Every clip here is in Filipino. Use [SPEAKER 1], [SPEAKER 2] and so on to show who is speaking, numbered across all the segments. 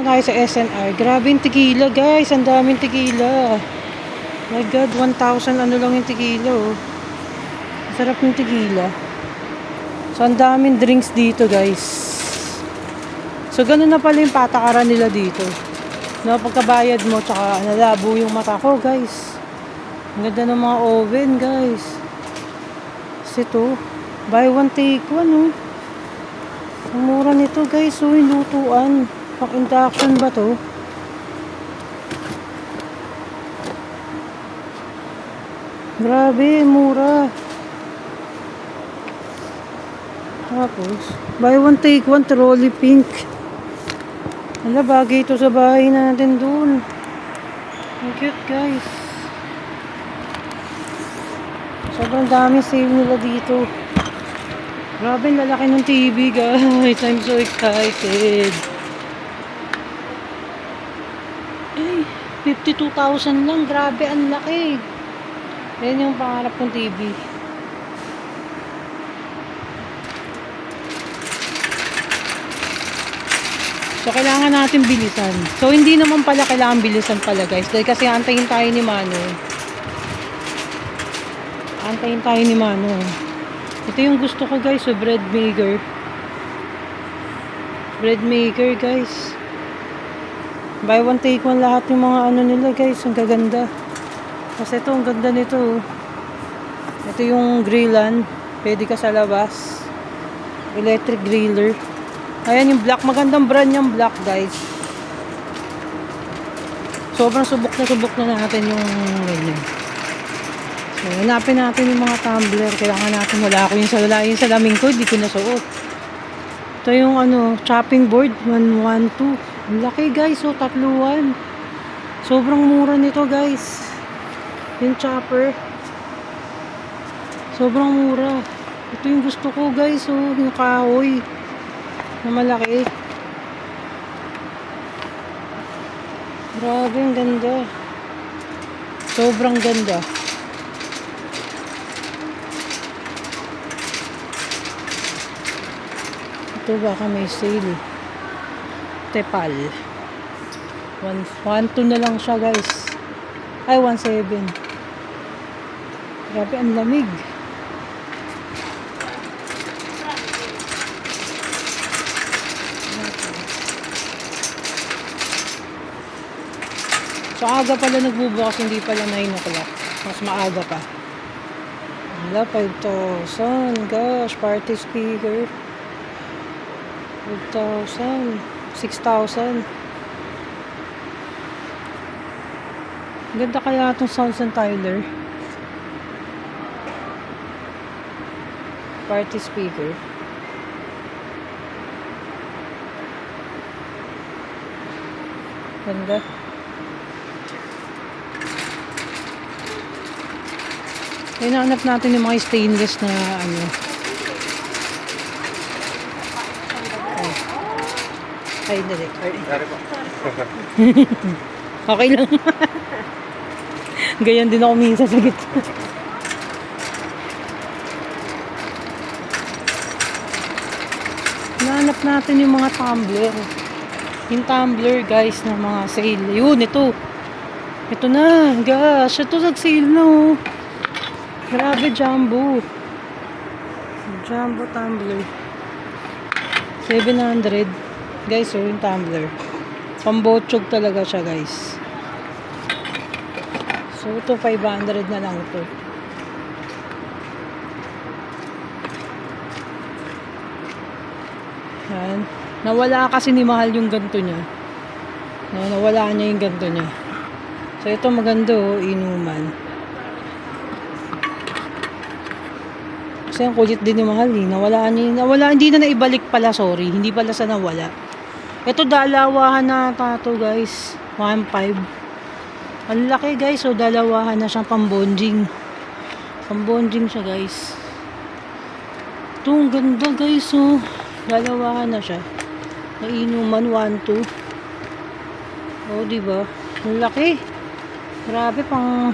[SPEAKER 1] Dito tayo sa SNR. Grabe yung tequila, guys. Ang daming tequila. My God, 1,000 ano lang yung tequila, oh. Sarap yung tequila. So, ang daming drinks dito, guys. So, ganun na pala yung patakaran nila dito. No, pagkabayad mo, tsaka nalabo yung mata ko, guys. Ang ganda ng mga oven, guys. Kasi ito, buy one, take one, oh. Ang mura nito, guys. So, yung lutuan. Pang-induction ba to? Grabe, mura. Tapos, buy one, take one, trolley pink. Wala, bagay ito sa bahay natin dun. Ang cute, guys. Sobrang dami sale nila dito. Grabe, lalaki ng TV, guys. I'm so excited. Ay, 52,000 lang. Grabe, ang laki. Yan yung pangarap kong TV. So, kailangan natin bilisan. So, hindi naman pala kailangan bilisan pala, guys. Dahil kasi antayin tayo ni Mano. Antayin tayo ni Mano. Ito yung gusto ko, guys. So, bread maker. Bread maker, guys. Buy one, take one lahat yung mga ano nila, guys. Ang gaganda. Kasi ito, ang ganda nito. Ito yung grillan. Pwede ka sa labas. Electric griller. Ayan yung black. Magandang brand yung black, guys. Sobrang subok na natin yung ganyan. So, hanapin natin yung mga tumbler. Kailangan natin. Wala yung salamin ko. Hindi ko nasuot. Ito yung ano, chopping board. 112. Ang laki, guys. So, tatluan. Sobrang mura nito, guys. Yung chopper. Sobrang mura. Ito yung gusto ko, guys. So, yung kahoy na malaki. Grabe, ang ganda. Sobrang ganda. Ito baka may sale. Tepal. 1.2 na lang siya, guys. Ay, 1.7. Grabe, ang lamig. So, aga pala nagbubukas, hindi pala 9 o'clock. Mas maaga pa. Wala, 5,000. Gosh, party speaker. 5,000. 6,000. Ganda kaya itong Sounds and Tyler. Party speaker. Ganda. Hinahanap natin yung mga stainless na ano. Ay, dali. Okay lang. Ganyan din ako minsan sa gitna. Hinahanap natin yung mga tumbler. Yung tumbler, guys, na mga sale. Yun, ito. Ito na. Gosh, ito nag-sale na, oh. Grabe, jumbo. Jumbo tumbler. 700. Guys, so yung tumbler. Pambotsog talaga siya, guys. So, ito 500 na lang ito. Yan. Nawala kasi ni Mahal yung ganto niya. No, nawala niya yung ganto niya. So, ito maganda, oh, inuman. Kasi ang kulit din ni Mahal, eh. Nawala, hindi na naibalik pala, sorry. Hindi pala sa nawala. Ito, dalawahan na tato, guys. 1.5. Ang laki, guys. So, dalawahan na siyang pambonding. Pambonding siya, guys. Ito, ang ganda, guys. So, dalawahan na siya. Nainuman, 1.2. Oh, diba? Ang laki. Grabe, pang...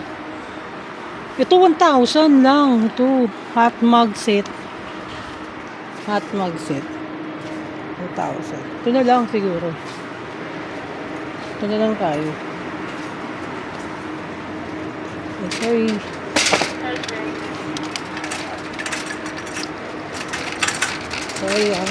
[SPEAKER 1] Ito, 1,000 lang. Ito, hot mug set. Hot mug set. 1,000. Ito na lang siguro. Ito na lang tayo. Okay. So, ayan.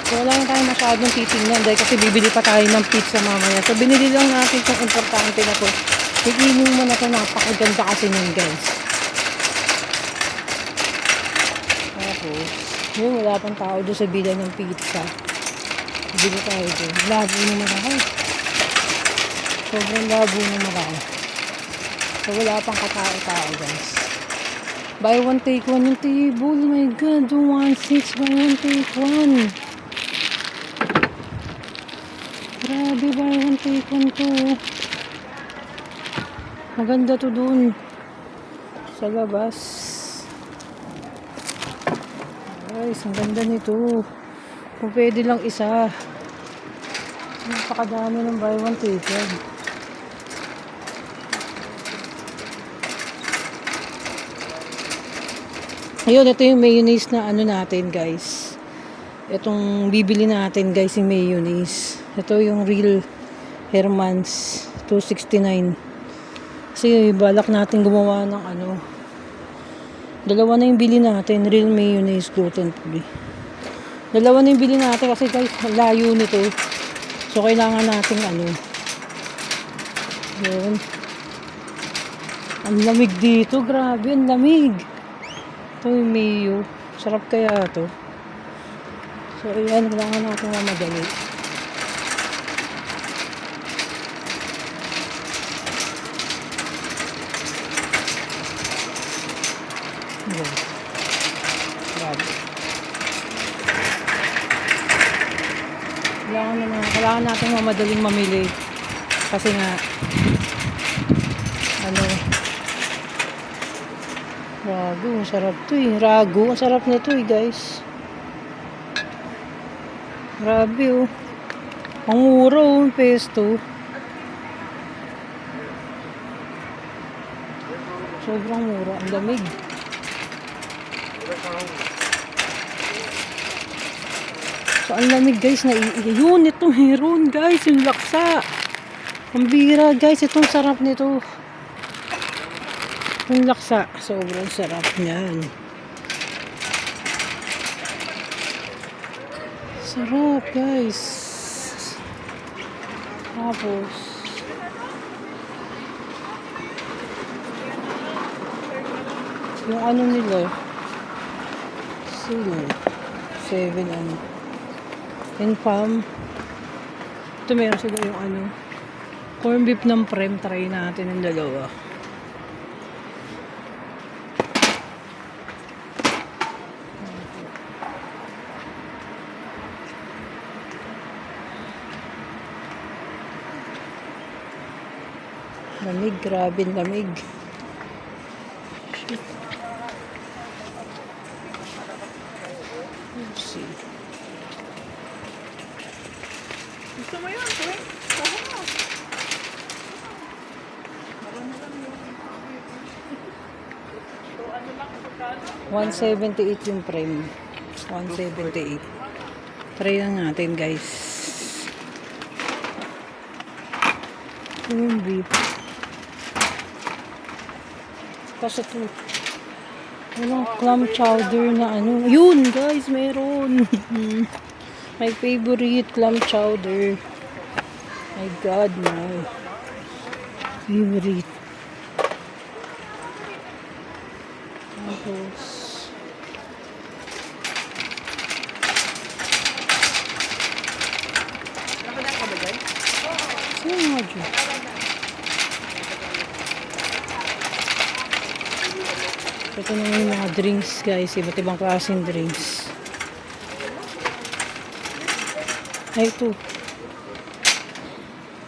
[SPEAKER 1] So, wala na tayo masyadong titignan dahil kasi bibili pa tayo ng pizza mamaya. So, binili lang natin itong importante na to. Tignan mo na ito. Napakaganda kasi nun, guys. Tapos, yun, wala pang tao doon sa bilan ng pizza. Bibili tayo doon. Labo naman ako. Sobrang labo naman ako. So, wala pang katao-tao, guys. Buy one, take one yung table. Oh my God. 216. Buy one, take one. Grabe, buy one, take one to. Maganda to dun. Sa labas. Guys, ang ganda nito. Kung pwede lang isa. Napakadami ng buy one, take one. Ayun, ito yung mayonnaise na ano natin, guys. Itong bibili natin, guys, yung mayonnaise. Ito yung real Herman's 269. Kasi balak natin gumawa ng ano. Dalawa na yung bili natin, real mayonnaise gluten free. Dalawa na yung bili natin kasi guys, layo nito. So kailangan natin ano. Yun. Ang lamig dito, grabe, ang lamig. Ito yung mayo. Sarap kaya to. So, ayan. Kailangan natin mamadali. Ayan. Grabe. Kailangan natin mamadaling mamili. Kasi nga, ano, ragu, ang sarap to eh. Ragu, ang sarap na to eh, guys. Grabe oh. Ang mura oh, ang pesto. Sobrang mura, ang lamig. So, ang lamig guys, yun, ito meron guys, yung laksa. Ang bira guys, itong sarap nito. Yung laksa, sobrang sarap niyan. Sarap guys. Tapos yung ano nila sino 7 ano Infam. Ito meron sila yung ano corn beef ng prem. Try natin yung dalawa. Lamig, grabe lamig. Shit. Let's see.
[SPEAKER 2] Gusto mo yun, Tuwing? Saka mo.
[SPEAKER 1] 178 yung frame. 178. Try lang natin, guys. Ito yung beef. Kasi ito. Walang clam chowder na ano. Yun, guys, meron. My favorite clam chowder. My God, my favorite. Tapos,
[SPEAKER 2] Nakadaan ka ba dyan?
[SPEAKER 1] sino nga dyan? Ito na yung mga drinks, guys. Iba't ibang klaseng drinks. Ay, ito.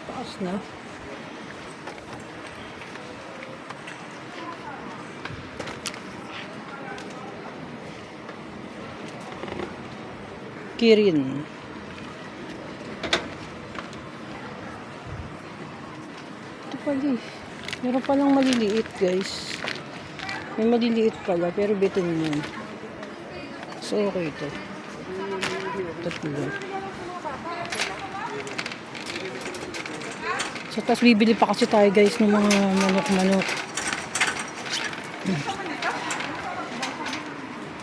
[SPEAKER 1] Taas na. Kirin. Ito pala eh. Meron palang maliliit, guys. May maliliit pala, pero bitin yun. So, okay ito. Ito. tatlo. So, tapos bibili pa kasi tayo guys ng mga manok-manok.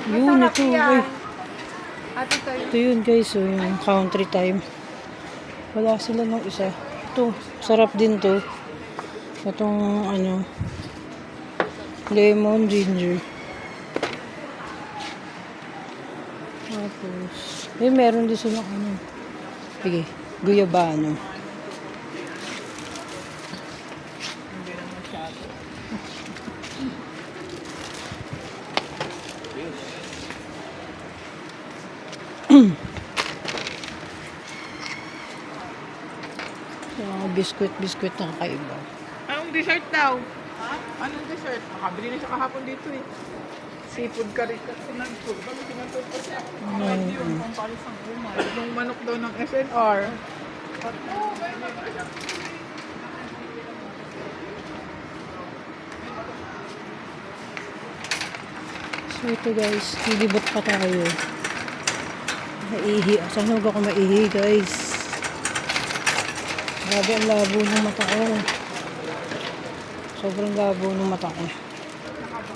[SPEAKER 1] Yun, ito. Ay,
[SPEAKER 2] Ate tayo.
[SPEAKER 1] ito yun guys, so, yung country time. Wala sila ng isa. Ito, sarap din to. Itong ano, lemon ginger. Tapos, meron din silang ano. Sige, guyabano.
[SPEAKER 2] Hindi na masyado. Mga biskwit na kakaiba. Anong dessert daw? Ha? Anong dessert? Makabili na siya kahapon dito eh. Seafood curry ka. Sinantol. Bakit sinantol pa siya? Hindi yung pampalis ang umay. Yung manok daw ng SNR.
[SPEAKER 1] So ito guys, lilibot pa tayo. Maihi. Saan huwag ako maihi guys? Grabe ang labo ng mata ko. Sobrang labo ng mata ko.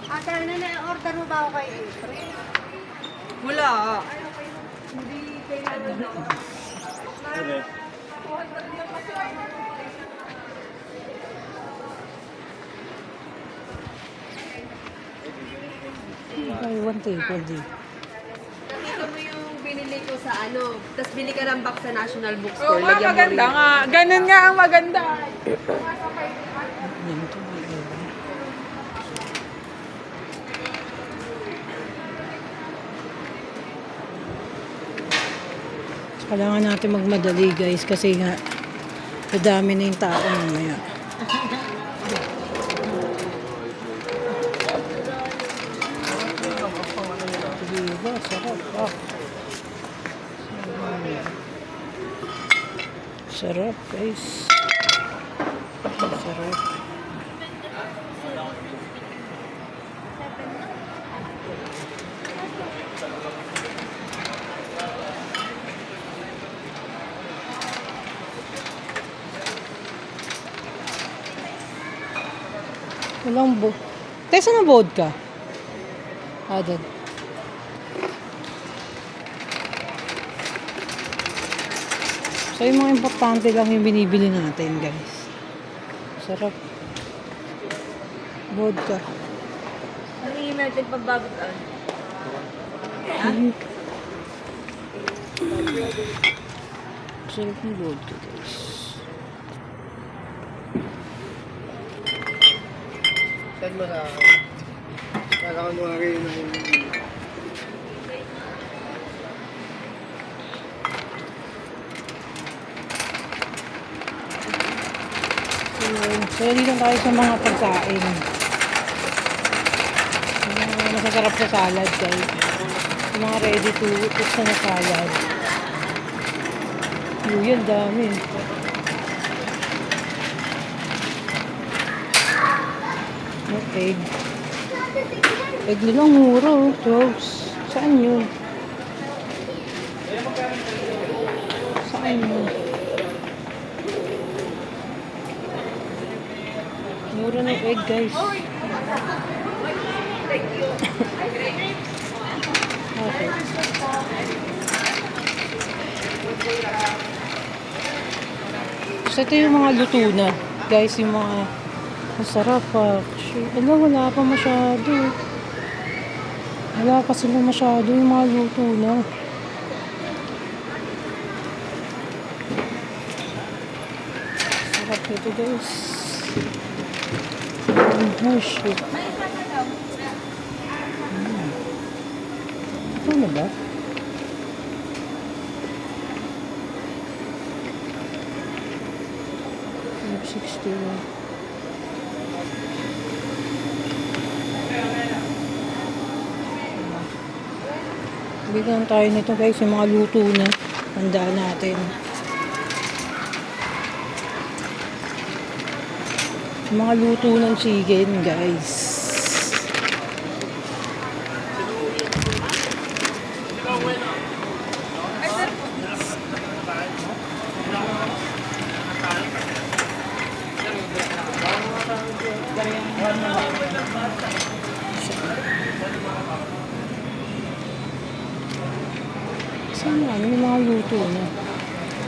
[SPEAKER 3] Ate, ano na order mo ba ako kay April?
[SPEAKER 2] Wala.
[SPEAKER 3] Hindi kailangan.
[SPEAKER 1] Ay, one day, pwede.
[SPEAKER 3] Nakita mo yung binili ko sa ano, tapos bili ka ng box sa National
[SPEAKER 2] Oo
[SPEAKER 3] Bookstore.
[SPEAKER 2] nga, maganda nga. Ganun nga ang maganda.
[SPEAKER 1] Yan ito. Kailangan natin magmadali guys kasi nga madami na yung tao mamaya. Diba? Sarap. Ah. Sarap guys. Sarap. Walang bo. Tesa na vodka. Added. So yung mga importante lang yung binibili natin guys. Sarap. Vodka.
[SPEAKER 3] Ano yung natin pagbagutan?
[SPEAKER 1] Sarap ng vodka guys.
[SPEAKER 4] Saan mo na ako? Kala ko mga kayo na yung...
[SPEAKER 1] So dito tayo sa mga pagkain. Yung mga masasarap sa salad guys. Yung mga ready to eat na salad. Yun, dami. Yung egg. Egg nilang mura oh. 12. Saan yun? Saan yun? Mura ng egg guys. Okay. So ito yung mga luto na. Guys, yung mga masarap pa. Wala pa masyado. Wala pa sila masyado yung mga luto na. Sarap nito guys. Oh shit. Ito na ba? $60. Bigyan tayo nito guys, yung mga luto na. Handaan natin. Yung mga luto ng chicken guys. Saan ano, yung mga luto na.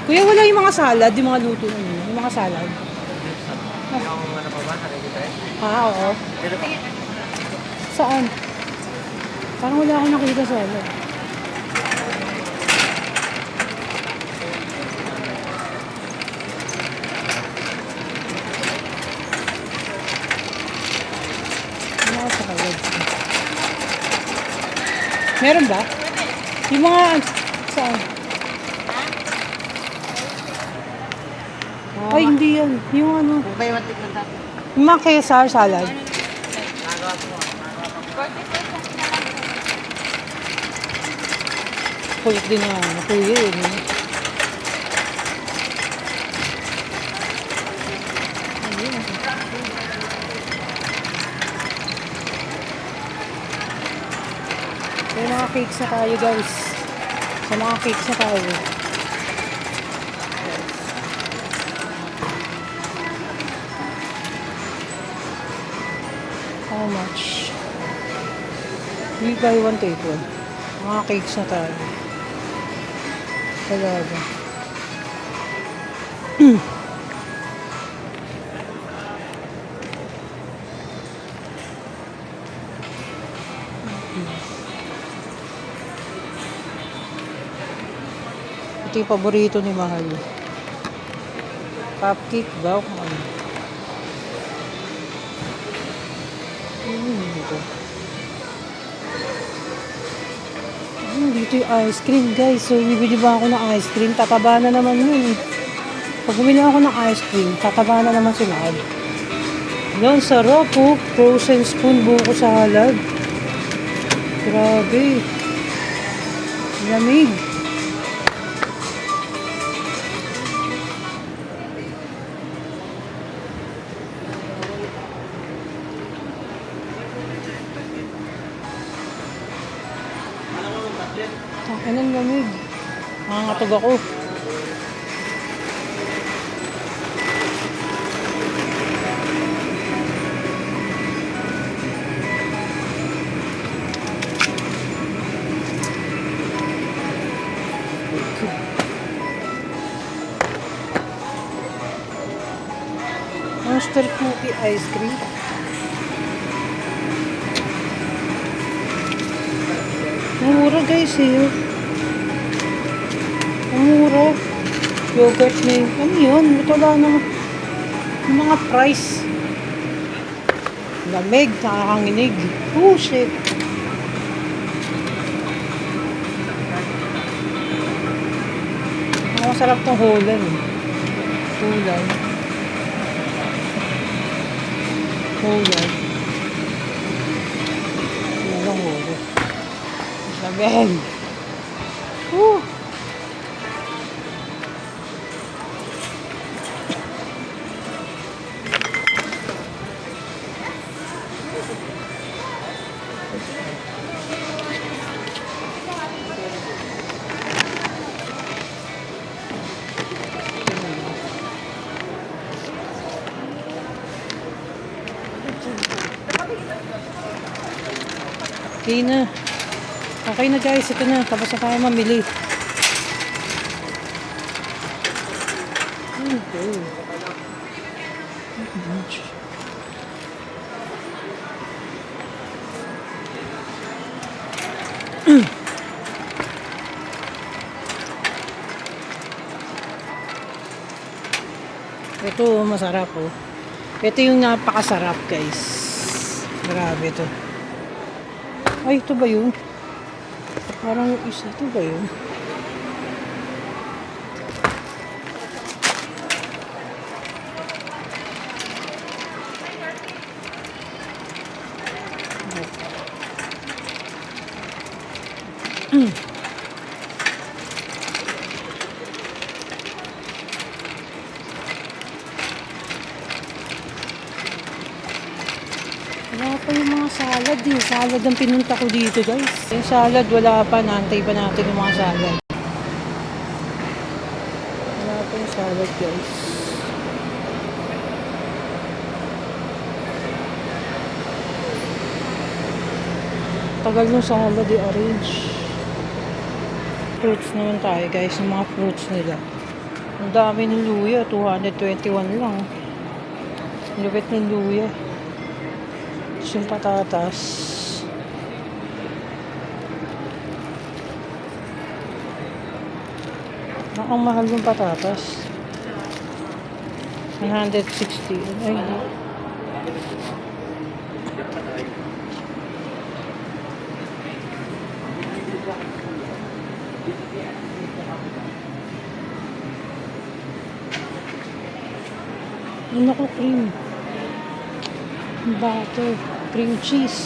[SPEAKER 1] Kuya, wala yung mga salad, yung mga luto na yun. Yung mga salad.
[SPEAKER 4] Yung ano pa ba? Ready tayo?
[SPEAKER 1] Oo.
[SPEAKER 4] Dito pa.
[SPEAKER 1] Saan? Parang wala akong nakita salad. Wala ako sa salad. Meron ba? Yung mga... Saan? Ay, hindi yan. Yung ano...
[SPEAKER 4] Kung kayo matikman natin.
[SPEAKER 1] Yung mga Caesar salad.
[SPEAKER 4] Nagawa po.
[SPEAKER 1] Kulit din na kuya yun. Eh. Ayun. May mga cakes na tayo guys. Sa mga cakes na tayo. How much? We buy one take one. Mga cakes na tayo. Talaga. Ito yung paborito ni Mahal. Cupcake ba? Kung ano. Ito. Dito yung ice cream guys. So, bibili ba ako ng ice cream? Tataba na naman yun. Pag bumili ako ng ice cream, tataba na naman si Mahal. Yan, sarap po. Frozen spoon buko salad. Grabe. Lamig. Anong lamig? Nakakatog ako. Monster cookie ice cream. Mura guys eh. Ang mura. Yogurt na yun. Ano yun? Ito wala naman. Yung mga price. Lamig. Nakakanginig. Oh shit. Ang masarap tong Holland. Holland. Holland. Yan ang Holland. Lamig. Woo. Okay na. Okay na guys, ito na. Tapos na tayo mamili. Okay. Ito masarap oh. Ito yung napakasarap guys. Grabe ito. Ay, ito ba yun? Parang isa. Ito ba yun? Wala pa yung mga salad eh. Salad ang pinunta ko dito guys. Yung salad wala pa. Naantay pa natin yung mga salad. Wala pa yung salad guys. Tagal yung salad i-arrange. Fruits naman tayo guys, yung mga fruits nila. Ang dami ng luya, 221 lang. Ang lupit ng luya. Tapos yung patatas. Ang mahal yung patatas. 160. Ay, hindi. Ano ko cream? Butter. Cream cheese.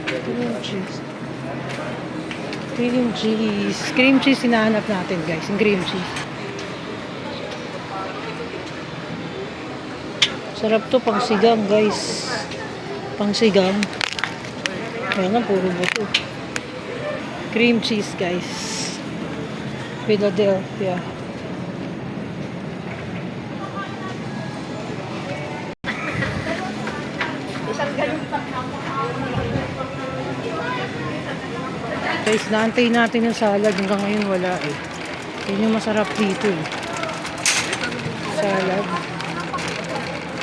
[SPEAKER 1] Cream cheese. Cream cheese. Cream cheese hinahanap natin guys. Yung cream cheese. Sarap to pang sigang guys. Pang sigang. Kaya lang puro buto. Cream cheese guys. Philadelphia. Guys, naantay natin yung salad. Hanggang ngayon wala eh. Yun yung masarap dito eh. Salad.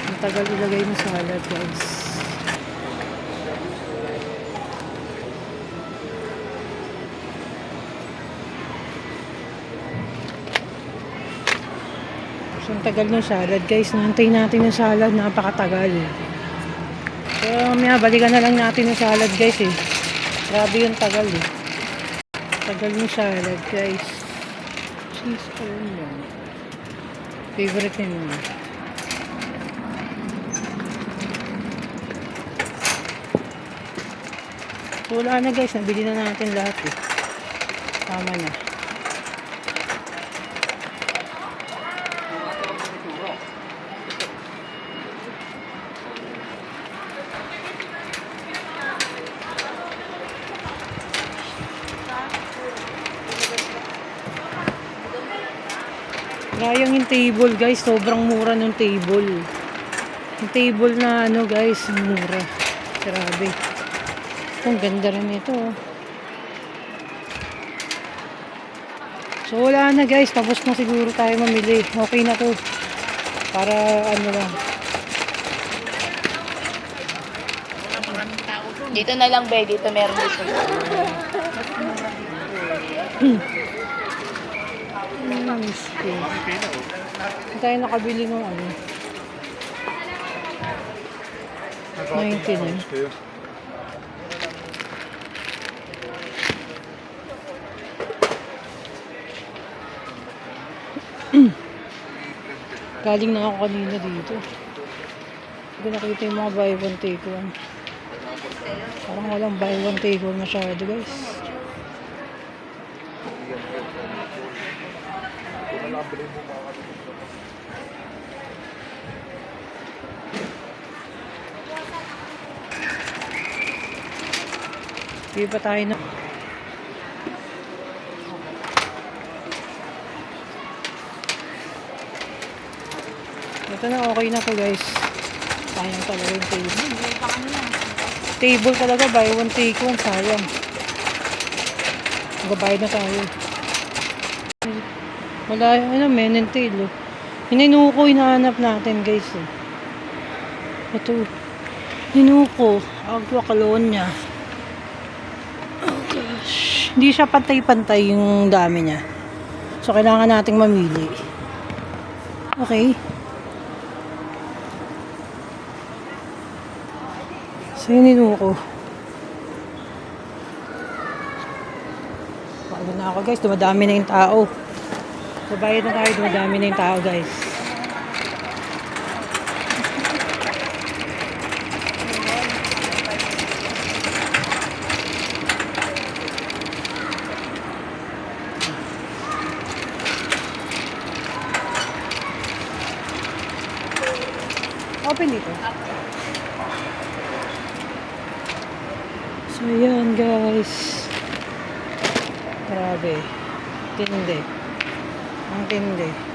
[SPEAKER 1] Ang tagal ilagay ng salad guys. So, ang tagal ng salad guys. Naantay natin yung salad. Napakatagal. So, mamaya balikan na lang natin yung salad guys eh. Grabe yung tagal eh. Tagal yung salad guys. Cheese pa rin yan. Favorite nyo. So, wala na guys. Nabili na natin lahat eh. Tama na. Sayang yung table guys, sobrang mura ng table. Yung table na ano guys, mura. Grabe. Ang ganda rin ito. So wala na guys, tapos na siguro tayo mamili. Okay na to. Para ano lang.
[SPEAKER 3] Dito na lang, be. Dito meron dito.
[SPEAKER 1] Hindi tayo nakabili ng ano. 99. Galing na ako kanina dito. Hindi nakita yung mga buy one take one. Parang walang buy one take one masyado guys. Hindi pa tayo na. Ito na, okay na to guys. Sayang talaga yung table. Table talaga, buy one take one. Sayang. Magbabayad na tayo. Wala yung ano, men and tail. Oh. Hininuko, hinahanap natin guys. Eh. Ito. Hinuko. Agwa Colonia. Oh gosh. Hindi siya pantay-pantay yung dami niya. So, kailangan nating mamili. Okay. So, hinuko. Paano na ako guys. Dumadami na yung tao. Babayad na tayo. Dumadami na yung tao guys. Open dito. So, yan guys. Grabe. Tindi. Ang tindi.